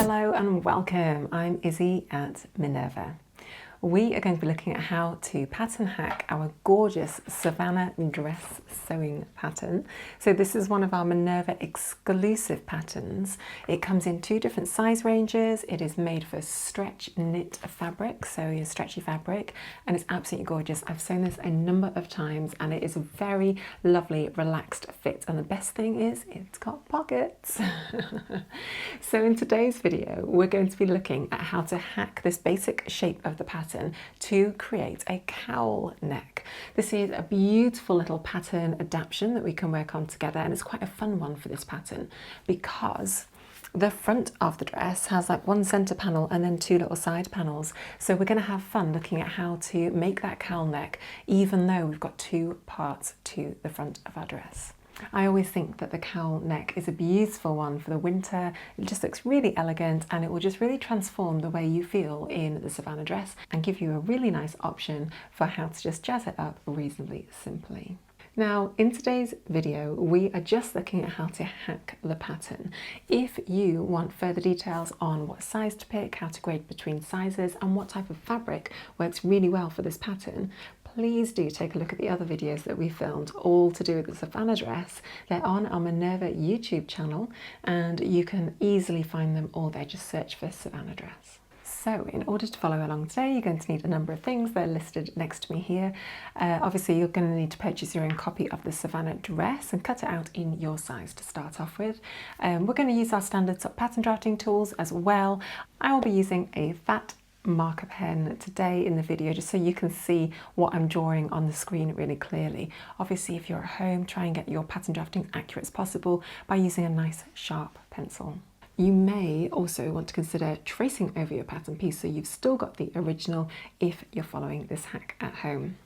Hello and welcome. I'm Izzy at Minerva. We are going to be looking at how to pattern hack our gorgeous Savannah Dress sewing pattern. So this is one of our Minerva exclusive patterns. It comes in two different size ranges. It is made for stretch knit fabric, so your stretchy fabric, and it's absolutely gorgeous. I've sewn this a number of times and it is a very lovely relaxed fit, and the best thing is it's got pockets. So in today's video we're going to be looking at how to hack this basic shape of the pattern to create a cowl neck. This is a beautiful little pattern adaptation that we can work on together, and it's quite a fun one for this pattern because the front of the dress has like one center panel and then two little side panels. So we're going to have fun looking at how to make that cowl neck even though we've got two parts to the front of our dress. I always think that the cowl neck is a beautiful one for the winter. It just looks really elegant and it will just really transform the way you feel in the Savannah dress and give you a really nice option for how to just jazz it up reasonably simply. Now, in today's video, we are just looking at how to hack the pattern. If you want further details on what size to pick, how to grade between sizes, and what type of fabric works really well for this pattern, please do take a look at the other videos that we filmed, all to do with the Savannah dress. They're on our Minerva YouTube channel, and you can easily find them all there. Just search for Savannah Dress. So in order to follow along today, you're going to need a number of things. They're listed next to me here. Obviously, you're going to need to purchase your own copy of the Savannah dress and cut it out in your size to start off with. We're going to use our standard sort of pattern drafting tools as well. I will be using a fat marker pen today in the video just so you can see what I'm drawing on the screen really clearly. Obviously, if you're at home, try and get your pattern drafting accurate as possible by using a nice sharp pencil. You may also want to consider tracing over your pattern piece so you've still got the original if you're following this hack at home.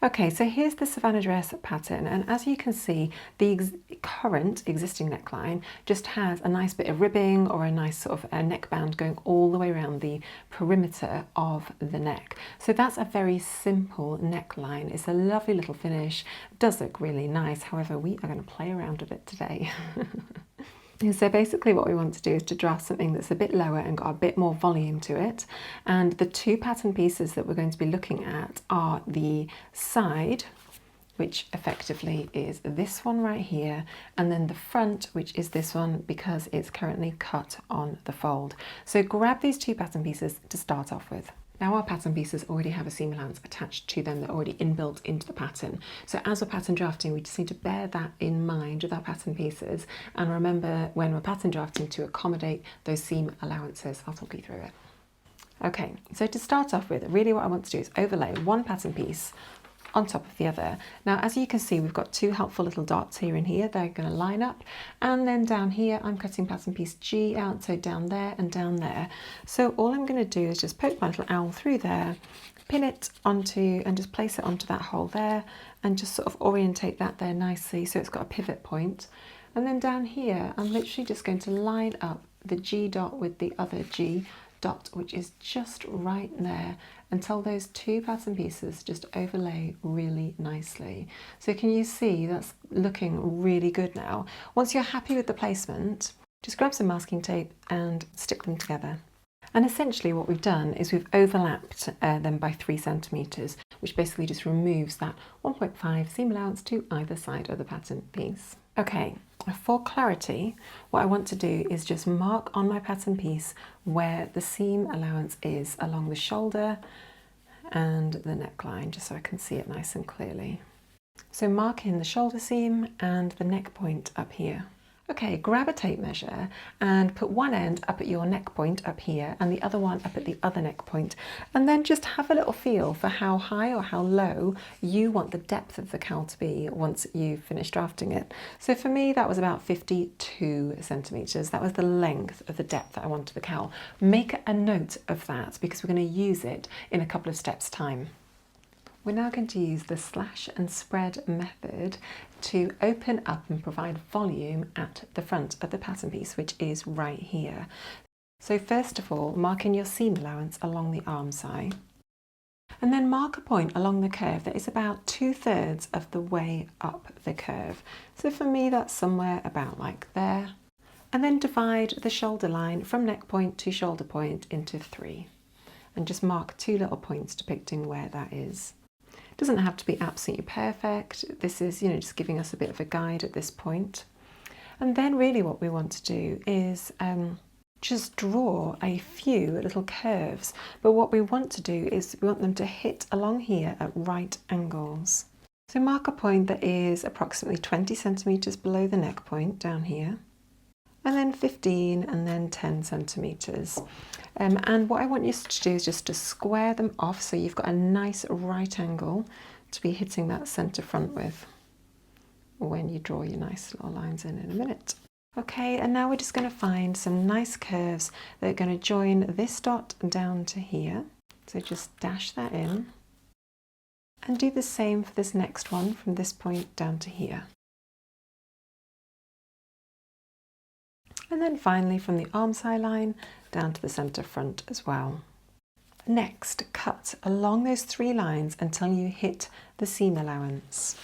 Okay, so here's the Savannah dress pattern, and as you can see, the current existing neckline just has a nice bit of ribbing or a nice sort of a neckband going all the way around the perimeter of the neck. So that's a very simple neckline. It's a lovely little finish, does look really nice. However, we are going to play around with it today. So basically what we want to do is to draft something that's a bit lower and got a bit more volume to it. And the two pattern pieces that we're going to be looking at are the side, which effectively is this one right here, and then the front, which is this one because it's currently cut on the fold. So grab these two pattern pieces to start off with. Now our pattern pieces already have a seam allowance attached to them. They're already inbuilt into the pattern. So as we're pattern drafting, we just need to bear that in mind with our pattern pieces. And remember, when we're pattern drafting, to accommodate those seam allowances. I'll talk you through it. Okay, so to start off with, really what I want to do is overlay one pattern piece on top of the other. Now, as you can see, we've got two helpful little dots here and here. They're going to line up, and then down here I'm cutting pattern piece G out, so down there and down there. So all I'm going to do is just poke my little owl through there, pin it onto and just place it onto that hole there, and just sort of orientate that there nicely so it's got a pivot point. And then down here I'm literally just going to line up the G dot with the other G dot, which is just right there, until those two pattern pieces just overlay really nicely. So can you see that's looking really good now? Once you're happy with the placement, just grab some masking tape and stick them together. And essentially what we've done is we've overlapped them by 3 centimeters, which basically just removes that 1.5 seam allowance to either side of the pattern piece. Okay, for clarity, what I want to do is just mark on my pattern piece where the seam allowance is along the shoulder and the neckline, just so I can see it nice and clearly. So mark in the shoulder seam and the neck point up here. Okay, grab a tape measure and put one end up at your neck point up here and the other one up at the other neck point, and then just have a little feel for how high or how low you want the depth of the cowl to be once you've finished drafting it. So for me that was about 52 centimeters. That was the length of the depth that I wanted the cowl. Make a note of that because we're going to use it in a couple of steps time. We're now going to use the slash and spread method to open up and provide volume at the front of the pattern piece, which is right here. So first of all, mark in your seam allowance along the arm side, and then mark a point along the curve that is about 2/3 of the way up the curve. So for me, that's somewhere about like there. And then divide the shoulder line from neck point to shoulder point into 3. And just mark 2 little points depicting where that is. It doesn't have to be absolutely perfect. This is, just giving us a bit of a guide at this point. And then really what we want to do is just draw a few little curves. But what we want to do is we want them to hit along here at right angles. So mark a point that is approximately 20 centimetres below the neck point down here. And then 15 and then 10 centimetres. And what I want you to do is just to square them off so you've got a nice right angle to be hitting that centre front with when you draw your nice little lines in a minute. Okay, and now we're just going to find some nice curves that are going to join this dot down to here. So just dash that in. And do the same for this next one from this point down to here. And then finally from the armscye line down to the centre front as well. Next, cut along those 3 lines until you hit the seam allowance.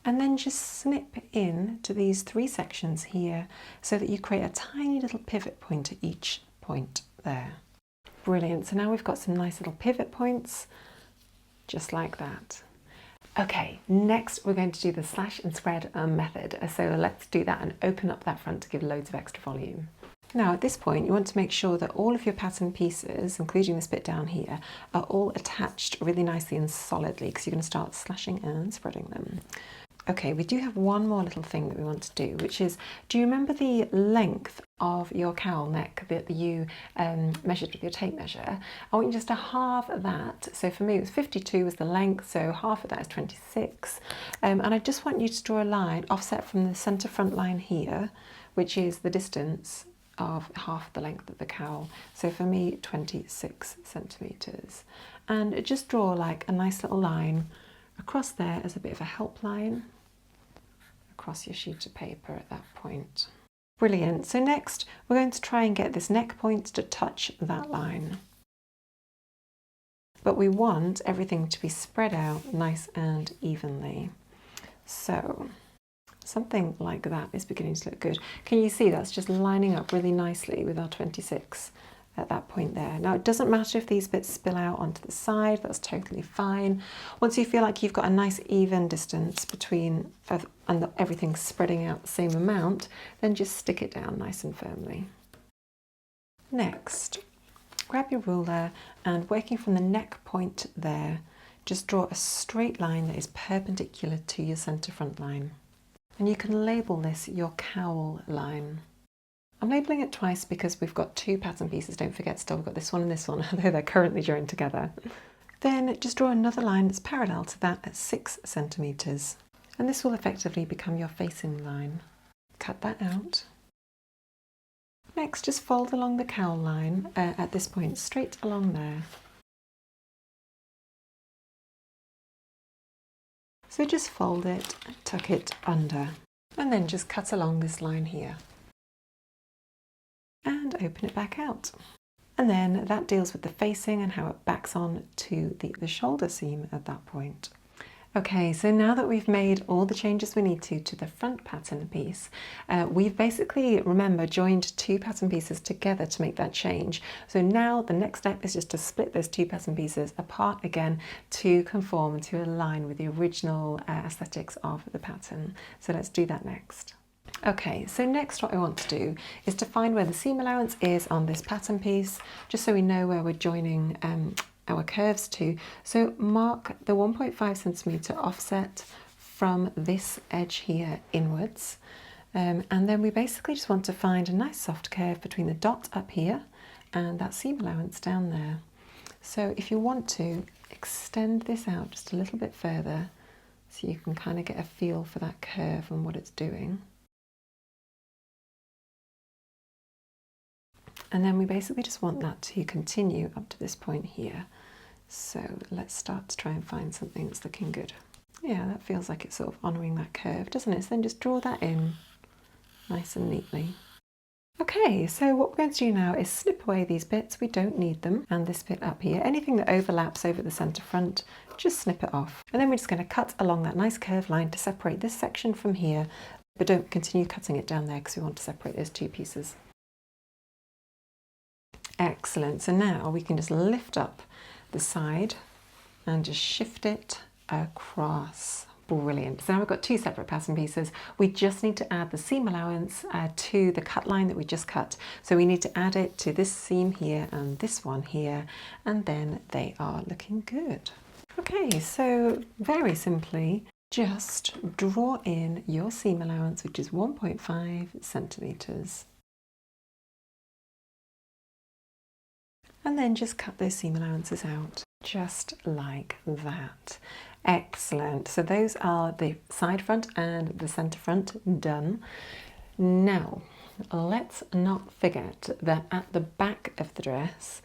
And then just snip in to these 3 sections here so that you create a tiny little pivot point at each point there. Brilliant, so now we've got some nice little pivot points, just like that. Okay, next we're going to do the slash and spread method. So let's do that and open up that front to give loads of extra volume. Now at this point you want to make sure that all of your pattern pieces, including this bit down here, are all attached really nicely and solidly because you're going to start slashing and spreading them. Okay, we do have one more little thing that we want to do, which is, do you remember the length of your cowl neck that you measured with your tape measure? I want you just to halve that. So for me it was 52 was the length, so half of that is 26. And I just want you to draw a line offset from the centre front line here, which is the distance of half the length of the cowl. So for me, 26 centimetres. And just draw like a nice little line across there as a bit of a help line across your sheet of paper at that point. Brilliant. So next we're going to try and get this neck point to touch that line. But we want everything to be spread out nice and evenly. So something like that is beginning to look good. Can you see that's just lining up really nicely with our 26 at that point there. Now it doesn't matter if these bits spill out onto the side, that's totally fine. Once you feel like you've got a nice even distance between and everything's spreading out the same amount, then just stick it down nice and firmly. Next, grab your ruler and working from the neck point there, just draw a straight line that is perpendicular to your centre front line. And you can label this your cowl line. I'm labelling it twice because we've got 2 pattern pieces, don't forget still, we've got this one and this one, although they're currently joined together. Then just draw another line that's parallel to that at 6 centimetres. And this will effectively become your facing line. Cut that out. Next, just fold along the cowl line at this point, straight along there. So just fold it, tuck it under, and then just cut along this line here. And open it back out. And then that deals with the facing and how it backs on to the shoulder seam at that point. Okay, so now that we've made all the changes we need to the front pattern piece, we've basically, remember, joined 2 pattern pieces together to make that change. So now the next step is just to split those 2 pattern pieces apart again to conform, to align with the original aesthetics of the pattern. So let's do that next. Okay, so next what I want to do is to find where the seam allowance is on this pattern piece, just so we know where we're joining our curves to. So mark the 1.5 centimetre offset from this edge here inwards, and then we basically just want to find a nice soft curve between the dot up here and that seam allowance down there. So if you want to extend this out just a little bit further so you can kind of get a feel for that curve and what it's doing. And then we basically just want that to continue up to this point here. So let's start to try and find something that's looking good. Yeah, that feels like it's sort of honouring that curve, doesn't it? So then just draw that in nice and neatly. Okay, so what we're going to do now is snip away these bits, we don't need them, and this bit up here. Anything that overlaps over the centre front, just snip it off. And then we're just going to cut along that nice curved line to separate this section from here, but don't continue cutting it down there because we want to separate those two pieces. Excellent, so now we can just lift up the side and just shift it across. Brilliant. So now we've got two separate pattern pieces. We just need to add the seam allowance to the cut line that we just cut. So we need to add it to this seam here and this one here, and then they are looking good. Okay, so very simply, just draw in your seam allowance, which is 1.5 centimetres. And then just cut those seam allowances out, just like that. Excellent. So those are the side front and the centre front done. Now, let's not forget that at the back of the dress,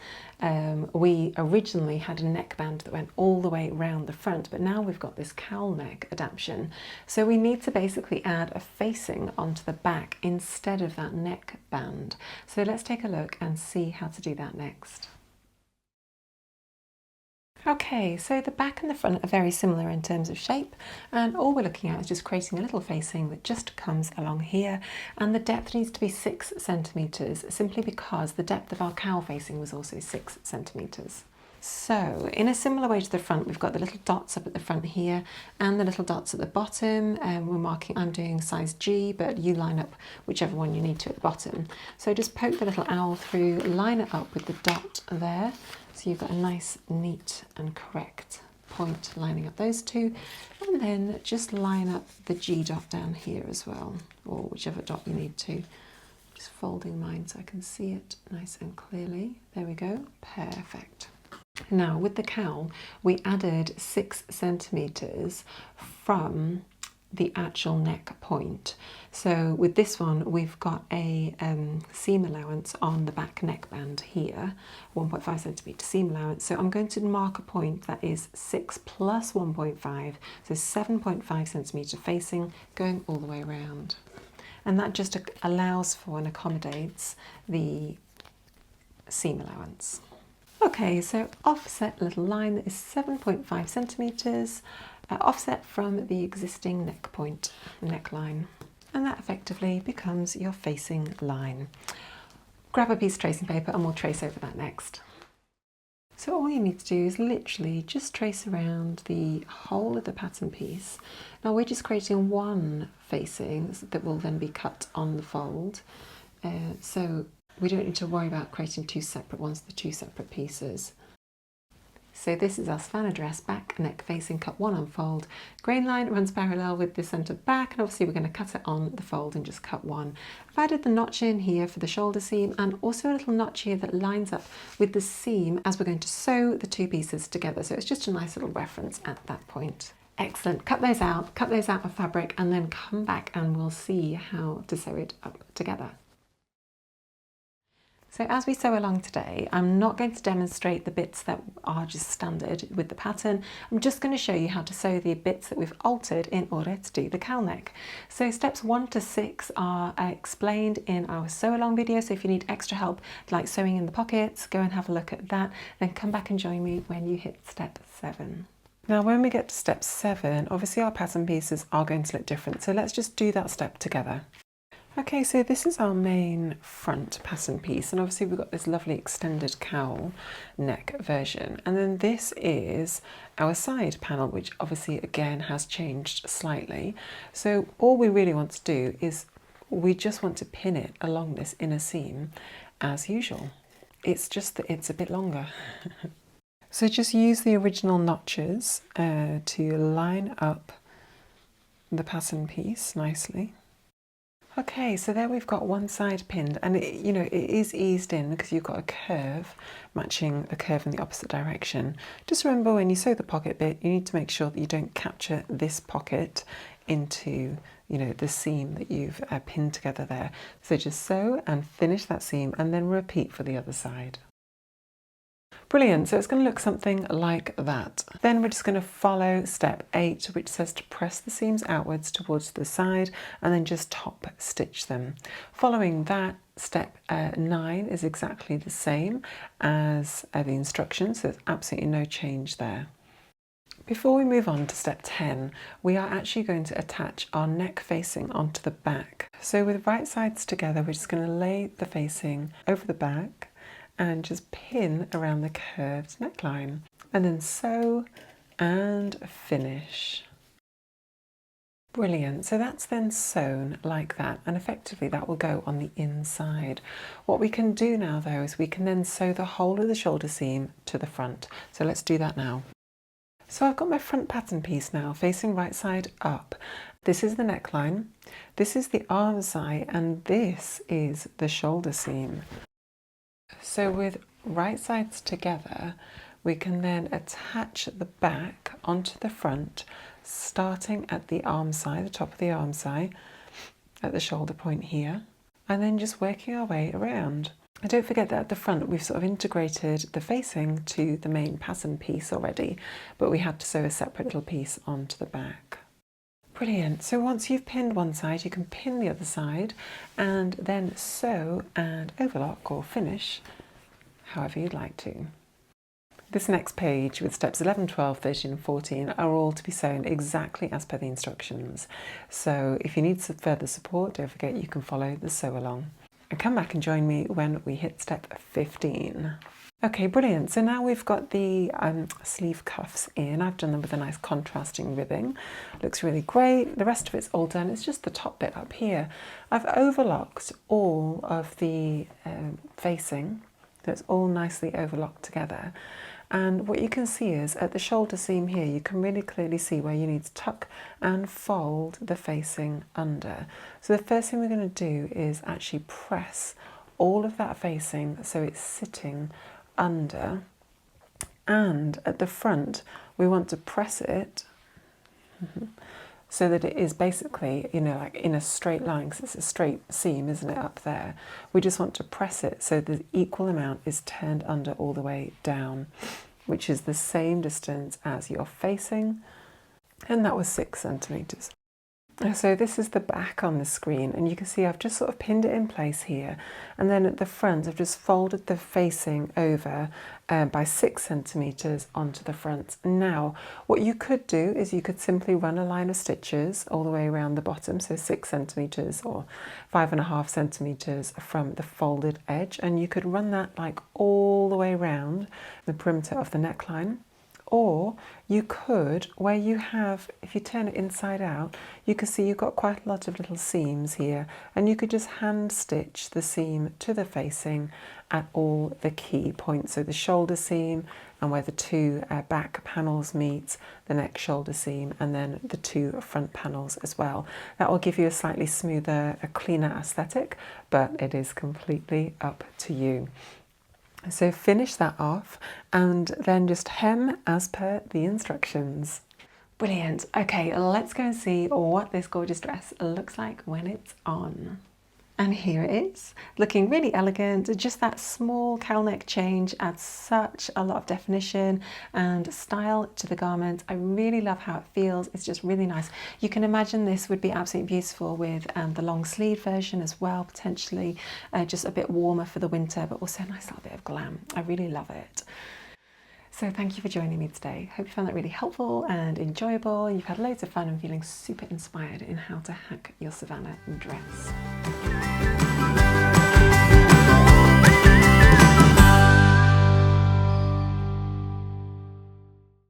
we originally had a neckband that went all the way around the front, but now we've got this cowl neck adaptation. So we need to basically add a facing onto the back instead of that neckband. So let's take a look and see how to do that next. Okay, so the back and the front are very similar in terms of shape, and all we're looking at is just creating a little facing that just comes along here, and the depth needs to be 6 centimetres simply because the depth of our cowl facing was also 6 centimetres. So in a similar way to the front, we've got the little dots up at the front here and the little dots at the bottom, and we're marking, I'm doing size G, but you line up whichever one you need to at the bottom. So just poke the little owl through, line it up with the dot there. So you've got a nice, neat and correct point lining up those two, and then just line up the G dot down here as well, or whichever dot you need to. Just folding mine so I can see it nice and clearly. There we go, perfect. Now with the cowl, we added 6 centimetres from the actual neck point. So with this one, we've got a seam allowance on the back neckband here, 1.5 centimetre seam allowance. So I'm going to mark a point that is 6 plus 1.5, so 7.5 centimetre facing going all the way around. And that just allows for and accommodates the seam allowance. Okay, so offset little line that is 7.5 centimetres, offset from the existing neck point, neckline, and that effectively becomes your facing line. Grab a piece of tracing paper and we'll trace over that next. So all you need to do is literally just trace around the whole of the pattern piece. Now we're just creating one facing that will then be cut on the fold, so we don't need to worry about creating two separate ones, the two separate pieces. So this is our Savannah dress, back, neck facing, cut one on fold. Grain line runs parallel with the centre back, and obviously we're going to cut it on the fold and just cut one. I've added the notch in here for the shoulder seam, and also a little notch here that lines up with the seam as we're going to sew the two pieces together. So it's just a nice little reference at that point. Excellent, cut those out of fabric, and then come back and we'll see how to sew it up together. So as we sew along today, I'm not going to demonstrate the bits that are just standard with the pattern. I'm just going to show you how to sew the bits that we've altered in order to do the cowl neck. So steps 1 to 6 are explained in our sew along video. So if you need extra help, like sewing in the pockets, go and have a look at that. Then come back and join me when you hit step 7. Now when we get to step 7, obviously our pattern pieces are going to look different. So let's just do that step together. Okay, so this is our main front pattern piece, and obviously we've got this lovely extended cowl neck version, and then this is our side panel, which obviously again has changed slightly. So all we really want to do is we just want to pin it along this inner seam as usual. It's just that it's a bit longer. So just use the original notches to line up the pattern piece nicely. Okay, so there we've got one side pinned, and it is eased in because you've got a curve matching a curve in the opposite direction. Just remember, when you sew the pocket bit, you need to make sure that you don't capture this pocket into the seam that you've pinned together there. So just sew and finish that seam and then repeat for the other side. Brilliant, so it's going to look something like that. Then we're just going to follow step 8, which says to press the seams outwards towards the side and then just top stitch them. Following that, step 9 is exactly the same as the instructions, so there's absolutely no change there. Before we move on to step 10, we are actually going to attach our neck facing onto the back. So with right sides together, we're just going to lay the facing over the back and just pin around the curved neckline and then sew and finish. Brilliant, so that's then sewn like that, and effectively that will go on the inside. What we can do now though is we can then sew the whole of the shoulder seam to the front. So let's do that now. So I've got my front pattern piece now facing right side up. This is the neckline, this is the arm side, and this is the shoulder seam. So with right sides together, we can then attach the back onto the front, starting at the arm side, the top of the arm side, at the shoulder point here, and then just working our way around. And don't forget that at the front we've sort of integrated the facing to the main pattern piece already, but we had to sew a separate little piece onto the back. Brilliant, so once you've pinned one side, you can pin the other side and then sew and overlock or finish however you'd like to. This next page with steps 11, 12, 13 and 14 are all to be sewn exactly as per the instructions. So if you need some further support, don't forget you can follow the sew along. And come back and join me when we hit step 15. Okay, brilliant. So now we've got the sleeve cuffs in. I've done them with a nice contrasting ribbing. Looks really great. The rest of it's all done. It's just the top bit up here. I've overlocked all of the facing. So it's all nicely overlocked together. And what you can see is at the shoulder seam here, you can really clearly see where you need to tuck and fold the facing under. So the first thing we're going to do is actually press all of that facing so it's sitting under. And at the front, we want to press it so that it is basically, you know, like in a straight line, because it's a straight seam, isn't it, up there? We just want to press it so the equal amount is turned under all the way down, which is the same distance as your facing, and that was 6 centimetres. So this is the back on the screen, and you can see I've just sort of pinned it in place here, and then at the front I've just folded the facing over by 6 centimetres onto the front. Now what you could do is you could simply run a line of stitches all the way around the bottom, so 6 centimetres or 5.5 centimetres from the folded edge, and you could run that like all the way around the perimeter of the neckline. Or you could, where you have, if you turn it inside out, you can see you've got quite a lot of little seams here, and you could just hand stitch the seam to the facing at all the key points. So the shoulder seam and where the two back panels meet, the neck shoulder seam, and then the two front panels as well. That will give you a slightly smoother, a cleaner aesthetic, but it is completely up to you. So finish that off and then just hem as per the instructions. Brilliant. Okay, let's go and see what this gorgeous dress looks like when it's on. And here it is, looking really elegant. Just that small cowl neck change adds such a lot of definition and style to the garment. I really love how it feels. It's just really nice. You can imagine this would be absolutely beautiful with the long sleeve version as well, potentially just a bit warmer for the winter, but also a nice little bit of glam. I really love it. So thank you for joining me today. Hope you found that really helpful and enjoyable. You've had loads of fun and feeling super inspired in how to hack your Savannah dress.